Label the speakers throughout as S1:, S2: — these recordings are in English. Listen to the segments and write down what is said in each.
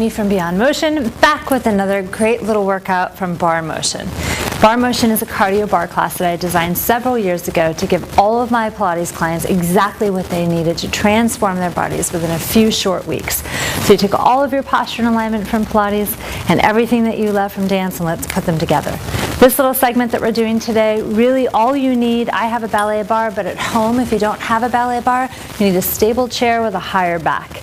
S1: Amy from Barre Motion, back with another great little workout from Barre Motion. Barre Motion is a cardio bar class that I designed several years ago to give all of my Pilates clients exactly what they needed to transform their bodies within a few short weeks. So you take all of your posture and alignment from Pilates and everything that you love from dance, and let's put them together. This little segment that we're doing today, really all you need, I have a ballet bar, but at home if you don't have a ballet bar, you need a stable chair with a higher back.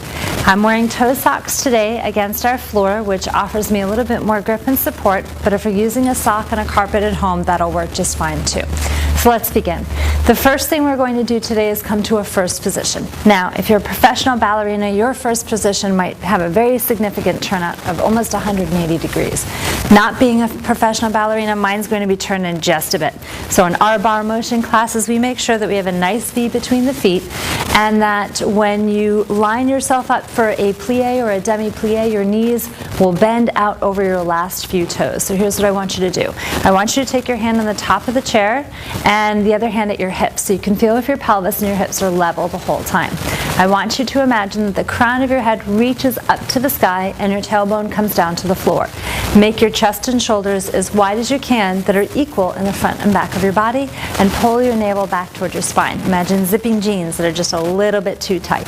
S1: I'm wearing toe socks today against our floor, which offers me a little bit more grip and support, but if you're using a sock on a carpet at home, that'll work just fine too. So let's begin. The first thing we're going to do today is come to a first position. Now, if you're a professional ballerina, your first position might have a very significant turnout of almost 180 degrees. Not being a professional ballerina, mine's going to be turned in just a bit. So in our Barre Motion classes, we make sure that we have a nice V between the feet, and that when you line yourself up for a plie or a demi-plie, your knees will bend out over your last few toes. So here's what I want you to do. I want you to take your hand on the top of the chair and the other hand at your hips, so you can feel if your pelvis and your hips are level the whole time. I want you to imagine that the crown of your head reaches up to the sky and your tailbone comes down to the floor. Make your chest and shoulders as wide as you can that are equal in the front and back of your body, and pull your navel back toward your spine. Imagine zipping jeans that are just a little bit too tight.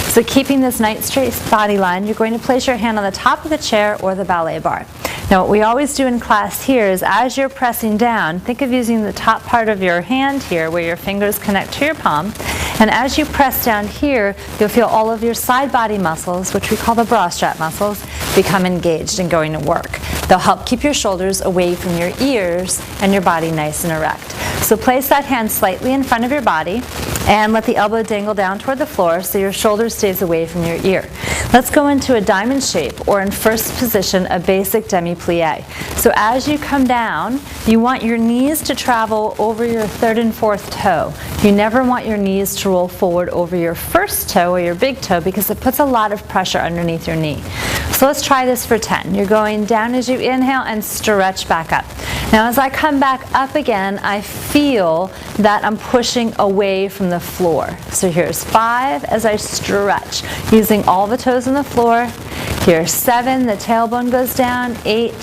S1: So keeping this nice straight body line, you're going to place your hand on the top of the chair or the ballet bar. Now what we always do in class here is as you're pressing down, think of using the top part of your hand here where your fingers connect to your palm, and as you press down here, you'll feel all of your side body muscles, which we call the bra strap muscles, become engaged and going to work. They'll help keep your shoulders away from your ears and your body nice and erect. So place that hand slightly in front of your body and let the elbow dangle down toward the floor so your shoulder stays away from your ear. Let's go into a diamond shape, or in first position, a basic demi-plie. So as you come down, you want your knees to travel over your third and fourth toe. You never want your knees to roll forward over your first toe or your big toe, because it puts a lot of pressure underneath your knee. So let's try this for 10. You're going down as you inhale and stretch back up. Now as I come back up again, I feel that I'm pushing away from the floor. So here's 5 as I stretch, using all the toes on the floor. Here's 7, the tailbone goes down, 8,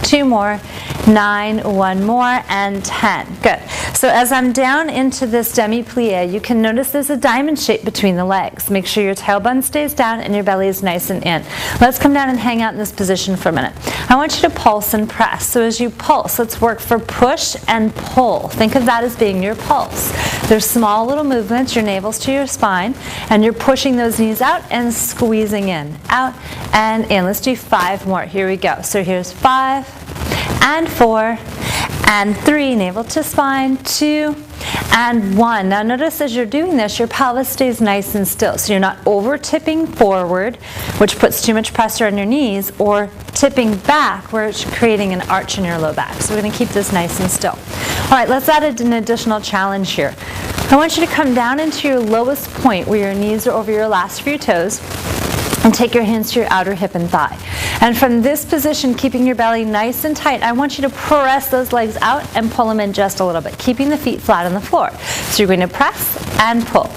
S1: 2 more, 9, 1 more, and 10. Good. So as I'm down into this demi-plie, you can notice there's a diamond shape between the legs. Make sure your tailbone stays down and your belly is nice and in. Let's come down and hang out in this position for a minute. I want you to pulse and press. So as you pulse, let's work for push and pull. Think of that as being your pulse. There's small little movements, your navel's to your spine, and you're pushing those knees out and squeezing in. Out and in. Let's do 5 more. Here we go. So here's 5 and 4 and 3, navel to spine, 2 and 1. Now notice as you're doing this, your pelvis stays nice and still, so you're not over tipping forward, which puts too much pressure on your knees, or tipping back, where it's creating an arch in your low back. So we're going to keep this nice and still. All right, let's add an additional challenge here. I want you to come down into your lowest point where your knees are over your last few toes, and take your hands to your outer hip and thigh. And from this position, keeping your belly nice and tight, I want you to press those legs out and pull them in just a little bit, keeping the feet flat on the floor. So you're going to press and pull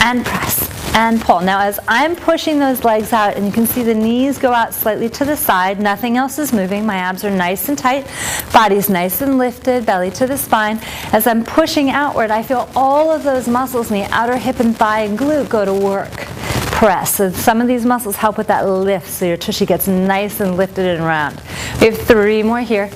S1: and press and pull. Now as I'm pushing those legs out, and you can see the knees go out slightly to the side, nothing else is moving, my abs are nice and tight, body's nice and lifted, belly to the spine. As I'm pushing outward, I feel all of those muscles in the outer hip and thigh and glute go to work. Press. So some of these muscles help with that lift, so your tushy gets nice and lifted and round. We have 3 more here,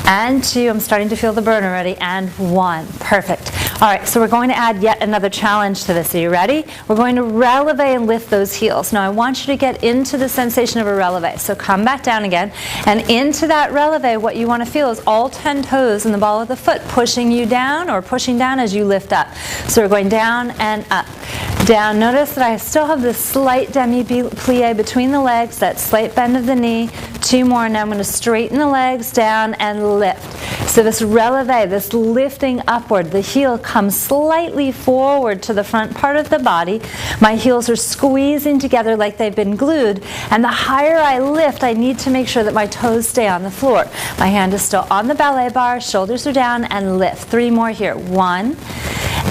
S1: and 2. I'm starting to feel the burn already, and 1. Perfect. All right, so we're going to add yet another challenge to this. Are you ready? We're going to releve and lift those heels. Now I want you to get into the sensation of a releve. So come back down again, and into that releve, what you want to feel is all 10 toes in the ball of the foot pushing you down, or pushing down as you lift up. So we're going down and up. Down. Notice that I still have this slight demi-plie between the legs, that slight bend of the knee. 2 more. Now I'm going to straighten the legs down and lift. So this releve, this lifting upward, the heel comes slightly forward to the front part of the body. My heels are squeezing together like they've been glued, and the higher I lift, I need to make sure that my toes stay on the floor. My hand is still on the ballet bar, shoulders are down, and lift. 3 more here. 1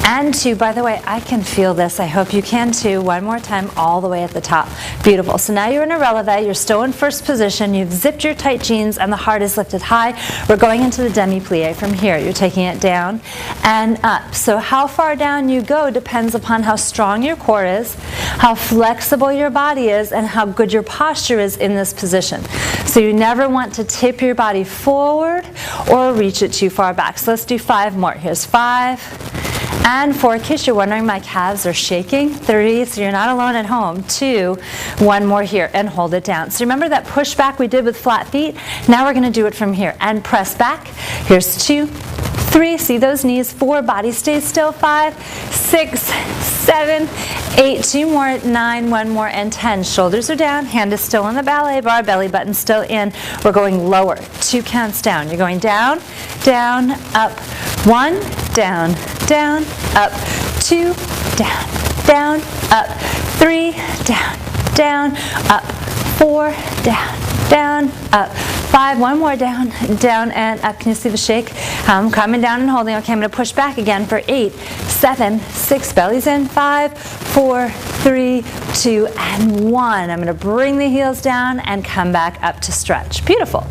S1: and 2. By the way, I can feel this. I hope you can too. One more time, all the way at the top. Beautiful. So now you're in a releve. You're still in first position. You've zipped your tight jeans and the heart is lifted high. We're going into the demi-plie from here. You're taking it down and up. So how far down you go depends upon how strong your core is, how flexible your body is, and how good your posture is in this position. So you never want to tip your body forward or reach it too far back. So let's do 5 more. Here's 5 and 4. In case you're wondering, my calves are shaking. 3, so you're not alone at home. 2, 1 more here, and hold it down. So remember that push back we did with flat feet? Now we're going to do it from here, and press back. Here's 2, 3, see those knees. 4, body stays still. 5, 6, 7, 8, 2 more, 9, 1 more, and 10. Shoulders are down, hand is still on the ballet bar, belly button still in. We're going lower, 2 counts down. You're going down, down, up, 1, down, down, up, 2, down, down, up, 3, down, down, up, 4, down, down, up, 5, 1 more, down, down, and up. Can you see the shake? I'm coming down and holding. Okay, I'm going to push back again for 8, 7, 6, bellies in, 5, 4, 3, 2, and 1. I'm going to bring the heels down and come back up to stretch. Beautiful.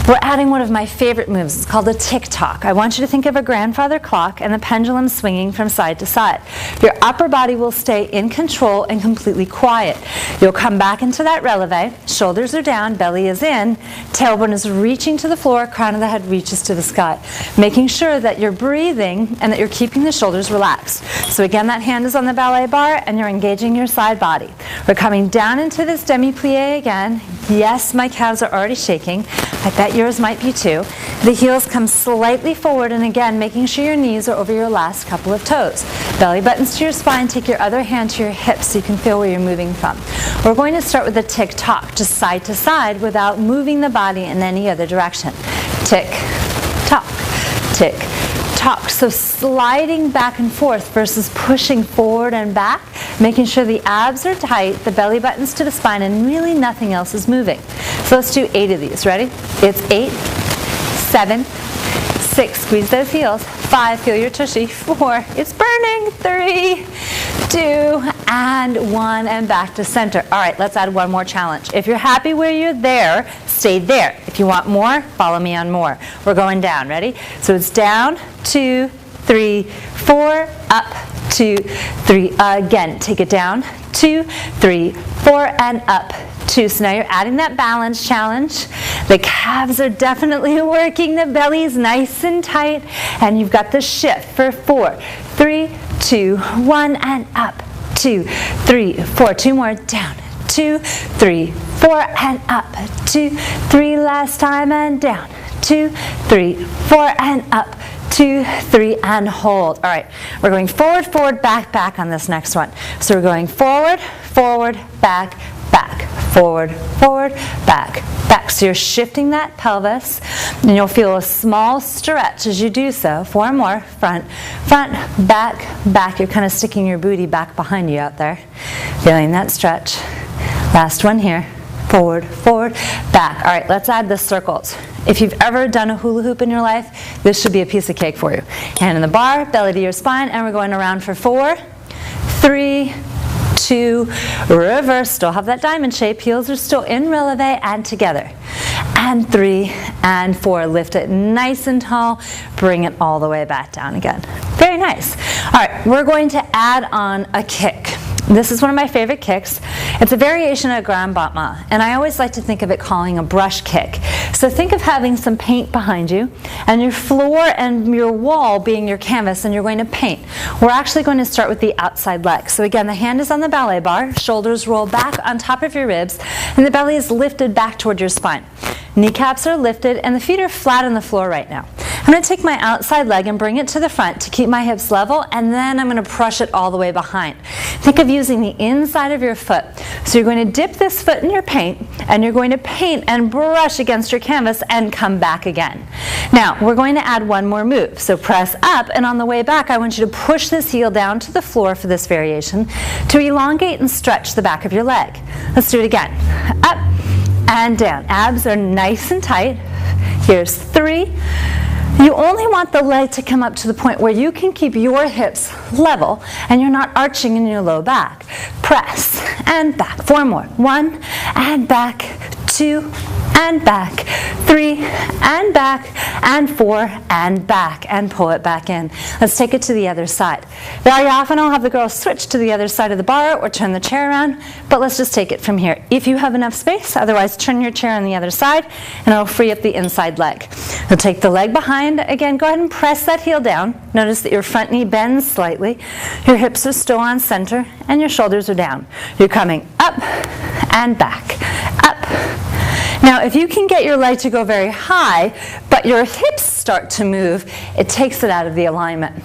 S1: We're adding one of my favorite moves. It's called a tick-tock. I want you to think of a grandfather clock and the pendulum swinging from side to side. Your upper body will stay in control and completely quiet. You'll come back into that releve. Shoulders are down, belly is in, tailbone is reaching to the floor, crown of the head reaches to the sky. Making sure that you're breathing and that you're keeping the shoulders relaxed. So again, that hand is on the ballet bar and you're engaging your side body. We're coming down into this demi-plie again. Yes, my calves are already shaking. I bet yours might be too. The heels come slightly forward, and again, making sure your knees are over your last couple of toes. Belly buttons to your spine. Take your other hand to your hips so you can feel where you're moving from. We're going to start with a tick-tock, just side to side without moving the body in any other direction. Tick, tock, tick, tock. So sliding back and forth versus pushing forward and back, making sure the abs are tight, the belly buttons to the spine, and really nothing else is moving. So let's do 8 of these. Ready? It's 8, 7, 6, squeeze those heels. 5, feel your tushy. 4, it's burning. 3, 2, and 1, and back to center. All right, let's add one more challenge. If you're happy where you're there, stay there. If you want more, follow me on more. We're going down. Ready? So it's down, 2, 3, 4, up, 2, 3. Again, take it down, 2, 3, 4, and up. 2. So now you're adding that balance challenge. The calves are definitely working. The belly's nice and tight. And you've got the shift for 4, 3, 2, 1, and up. 2, 3, 4. 2 more, down. 2, 3, 4, and up. 2, 3, last time, and down. 2, 3, 4, and up. 2, 3, and hold. All right, we're going forward, forward, back, back on this next one. So we're going forward, forward, back, back, forward, forward, back, back. So you're shifting that pelvis, and you'll feel a small stretch as you do so. 4 more, front, front, back, back. You're kind of sticking your booty back behind you out there. Feeling that stretch. Last one here. Forward, forward, back. All right, let's add the circles. If you've ever done a hula hoop in your life, this should be a piece of cake for you. Hand in the bar, belly to your spine, and we're going around for 4, 3, 2, reverse. Still have that diamond shape. Heels are still in releve and together. And 3, and 4. Lift it nice and tall. Bring it all the way back down again. Very nice. All right, we're going to add on a kick. This is one of my favorite kicks. It's a variation of Grand Battement, and I always like to think of it calling a brush kick. So think of having some paint behind you, and your floor and your wall being your canvas, and you're going to paint. We're actually going to start with the outside leg. So again, the hand is on the ballet bar, shoulders roll back on top of your ribs, and the belly is lifted back toward your spine. Kneecaps are lifted, and the feet are flat on the floor right now. I'm going to take my outside leg and bring it to the front to keep my hips level, and then I'm going to brush it all the way behind. Think of using the inside of your foot. So you're going to dip this foot in your paint, and you're going to paint and brush against your canvas and come back again. Now, we're going to add one more move. So press up, and on the way back, I want you to push this heel down to the floor for this variation to elongate and stretch the back of your leg. Let's do it again. Up and down. Abs are nice and tight. Here's 3, You only want the leg to come up to the point where you can keep your hips level and you're not arching in your low back. Press and back. 4 more. 1 and back. 2 and back. 3 and back. And 4 and back. And pull it back in. Let's take it to the other side. Very often I'll have the girls switch to the other side of the bar or turn the chair around, but let's just take it from here. If you have enough space, otherwise turn your chair on the other side and it'll free up the inside leg. You'll take the leg behind. Again, go ahead and press that heel down. Notice that your front knee bends slightly. Your hips are still on center and your shoulders are down. You're coming up and back, up. Now, if you can get your leg to go very high, but your hips start to move, it takes it out of the alignment.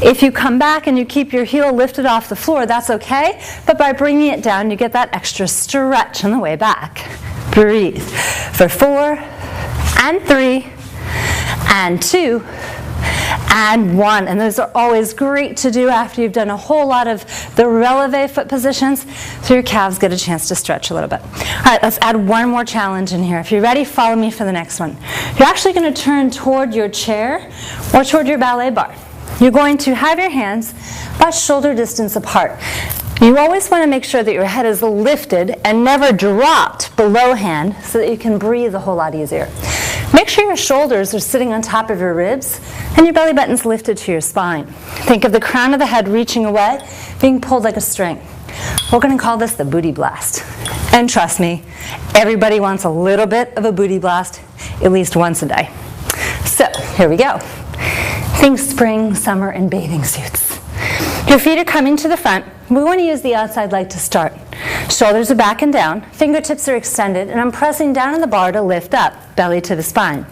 S1: If you come back and you keep your heel lifted off the floor, that's okay, but by bringing it down, you get that extra stretch on the way back. Breathe for 4 and 3 and 2 and 1. And those are always great to do after you've done a whole lot of the releve foot positions, so your calves get a chance to stretch a little bit. All right, let's add one more challenge in here. If you're ready, follow me for the next one. You're actually going to turn toward your chair or toward your ballet bar. You're going to have your hands about shoulder distance apart. You always want to make sure that your head is lifted and never dropped below hand so that you can breathe a whole lot easier. Make sure your shoulders are sitting on top of your ribs and your belly button's lifted to your spine. Think of the crown of the head reaching away, being pulled like a string. We're going to call this the booty blast. And trust me, everybody wants a little bit of a booty blast at least once a day. So, here we go. Think spring, summer, and bathing suits. Your feet are coming to the front. We want to use the outside leg to start. Shoulders are back and down, fingertips are extended, and I'm pressing down on the bar to lift up, belly to the spine.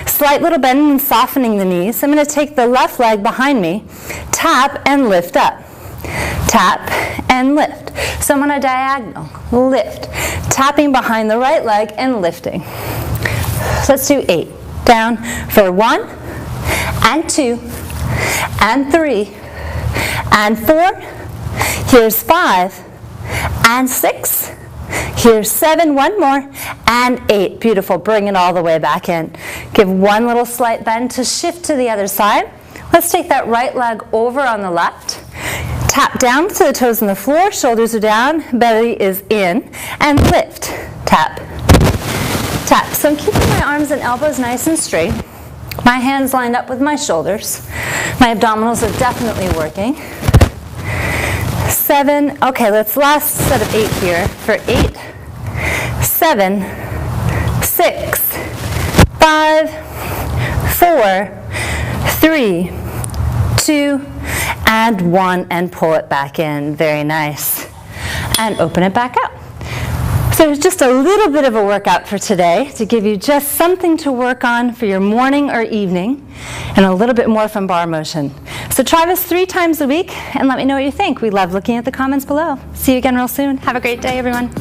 S1: Slight little bend and softening the knees. I'm going to take the left leg behind me, tap and lift up. Tap and lift. So I'm on a diagonal, lift. Tapping behind the right leg and lifting. Let's do 8. Down for 1 and 2 and 3 and 4. Here's 5 and 6. Here's 7, one more, and 8. Beautiful. Bring it all the way back in. Give one little slight bend to shift to the other side. Let's take that right leg over on the left. Tap down to the toes on the floor, shoulders are down, belly is in, and lift. Tap. Tap. So I'm keeping my arms and elbows nice and straight. My hands lined up with my shoulders. My abdominals are definitely working. 7, okay, let's last set of 8 here. For 8, 7, 6, 5, 4, 3, 2, and 1, and pull it back in. Very nice. And open it back up. So it's just a little bit of a workout for today to give you just something to work on for your morning or evening, and a little bit more from Barre Motion. So try this 3 times a week and let me know what you think. We love looking at the comments below. See you again real soon. Have a great day, everyone.